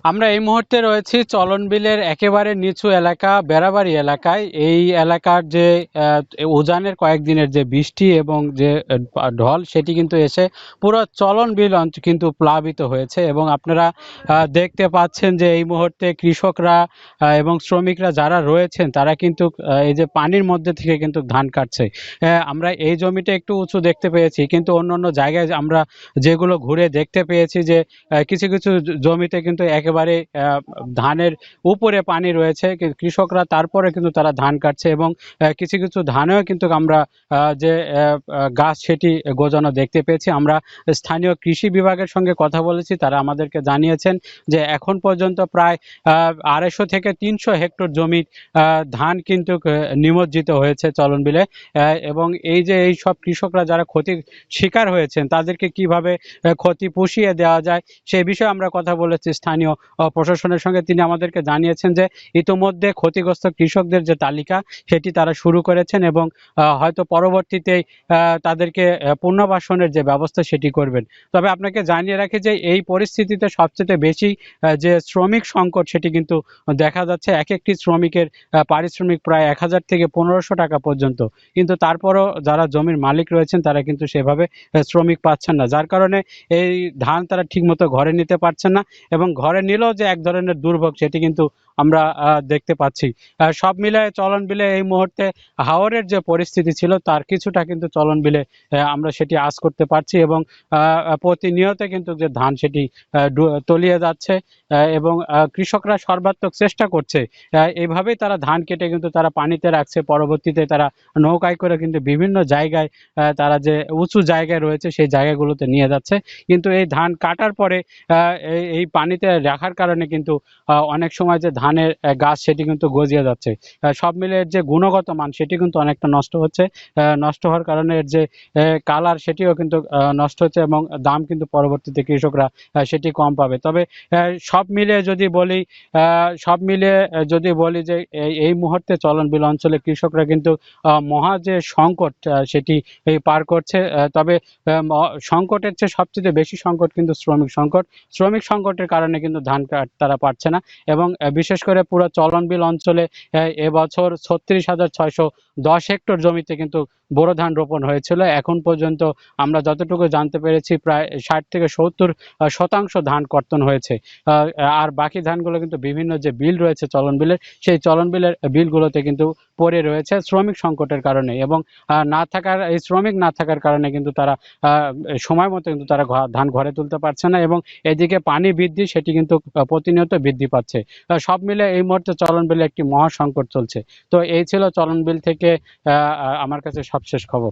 আমরা এই মুহূর্তে রয়েছি চলন বিলের একেবারে নিচু এলাকা বেড়াবাড়ি এলাকায়। এই এলাকার যে উজানের কয়েকদিনের যে বৃষ্টি এবং যে ঢল সেটি কিন্তু এসে পুরো চলন বিল কিন্তু প্লাবিত হয়েছে এবং আপনারা দেখতে পাচ্ছেন যে এই মুহূর্তে কৃষকরা এবং শ্রমিকরা যারা রয়েছেন তারা কিন্তু এই যে পানির মধ্যে থেকে কিন্তু ধান কাটছে। আমরা এই জমিটা একটু উঁচু দেখতে পেয়েছি, কিন্তু অন্য অন্য জায়গায় আমরা যেগুলো ঘুরে দেখতে পেয়েছি যে কিছু কিছু জমিতে কিন্তু একেবারে ধানের উপরে পানি রয়েছে, কৃষকরা তারপরে কিন্তু তারা ধান কাটছে এবং কিছু কিছু ধানেও কিন্তু আমরা যে গাছ সেটি গজানো দেখতে পেয়েছি। আমরা স্থানীয় কৃষি বিভাগের সঙ্গে কথা বলেছি, তারা আমাদেরকে জানিয়েছেন যে এখন পর্যন্ত প্রায় 250 থেকে 300 হেক্টর জমি ধান কিন্তু নিমজ্জিত হয়েছে চলন বিলে। এবং এই যে এই সব কৃষকরা যারা ক্ষতির শিকার হয়েছেন তাদেরকে কিভাবে ক্ষতি পুষিয়ে দেওয়া যায় সেই বিষয়ে আমরা কথা বলেছি স্থানীয় প্রশাসনের সঙ্গে। তিনি আমাদেরকে জানিয়েছেন যে ইতোমধ্যে ক্ষতিগ্রস্ত কৃষকদের যে তালিকা সেটি তারা শুরু করেছেন এবং হয়তো পরবর্তীতে তাদেরকে পুনর্বাসনের যে ব্যবস্থা সেটি করবেন। তবে আপনাকে জানিয়ে রাখি যে এই পরিস্থিতিতে সবচেয়ে বেশি যে শ্রমিক সংকট সেটি কিন্তু দেখা যাচ্ছে। এক একটি শ্রমিকের পারিশ্রমিক প্রায় 1000 থেকে 1500 টাকা পর্যন্ত, কিন্তু তারপরও যারা জমির মালিক রয়েছেন তারা কিন্তু সেভাবে শ্রমিক পাচ্ছেন না, যার কারণে এই ধান তারা ঠিকমতো ঘরে নিতে পারছেন না এবং ঘরে নিলেও যে এক ধরনের দুর্ভোগ সেটি কিন্তু আমরা দেখতে পাচ্ছি। সব মিলায় চলন বিলে এই মুহূর্তে হাওরের যে পরিস্থিতি ছিল তার কিছুটা কিন্তু চলন বিলে আমরা সেটি আঁচ করতে পারছি এবং প্রতিনিয়ত কিন্তু যে ধান সেটি তলিয়ে যাচ্ছে এবং কৃষকরা সর্বাত্মক চেষ্টা করছে এইভাবেই তারা ধান কেটে কিন্তু তারা পানিতে রাখছে, পরবর্তীতে তারা নৌকায় করে কিন্তু বিভিন্ন জায়গায় তারা যে উঁচু জায়গায় রয়েছে সেই জায়গাগুলোতে নিয়ে যাচ্ছে। কিন্তু এই ধান কাটার পরে এই পানিতে রাখার কারণে কিন্তু অনেক সময় যে ধানের গাছ সেটি কিন্তু গজিয়ে যাচ্ছে। সব মিলে এর যে গুণগত মান সেটি কিন্তু অনেকটা নষ্ট হচ্ছে। নষ্ট হওয়ার কারণে এর যে কালার সেটিও কিন্তু নষ্ট হচ্ছে এবং দাম কিন্তু পরবর্তীতে কৃষকরা সেটি কম পাবে। তবে সব মিলিয়ে যদি বলি যে এই মুহূর্তে চলন বিল অঞ্চলে কৃষকরা কিন্তু মহা যে সংকট সেটি পার করছে। তবে সংকটের চেয়ে সবচেয়ে বেশি সংকট কিন্তু শ্রমিক সংকটের কারণে কিন্তু ধান তারা পারছে না এবং বিশেষ করে পুরো চলন বিল অঞ্চলে এবছর 36,610 হেক্টর জমিতে কিন্তু বোরো ধান রোপণ হয়েছিল। এখন পর্যন্ত আমরা যতটুকু জানতে পেরেছি প্রায় 60 থেকে 70% ধান কর্তন হয়েছে। আর বাকি ধানগুলো কিন্তু বিভিন্ন যে বিল রয়েছে চলন বিলের, সেই চলন বিলের বিলগুলোতে কিন্তু পড়ে রয়েছে শ্রমিক সংকটের কারণে এবং এই শ্রমিক না থাকার কারণে কিন্তু তারা সময় মতো কিন্তু তারা ধান ঘরে তুলতে পারছে না এবং এদিকে পানি বৃদ্ধি সেটি কিন্তু প্রতিনিয়ত বৃদ্ধি পাচ্ছে। সব মিলে এই মুহূর্তে চলন বিলে একটি মহা সংকট চলছে। তো এই ছিল চলন বিল থেকে আমার কাছে সবশেষ খবর।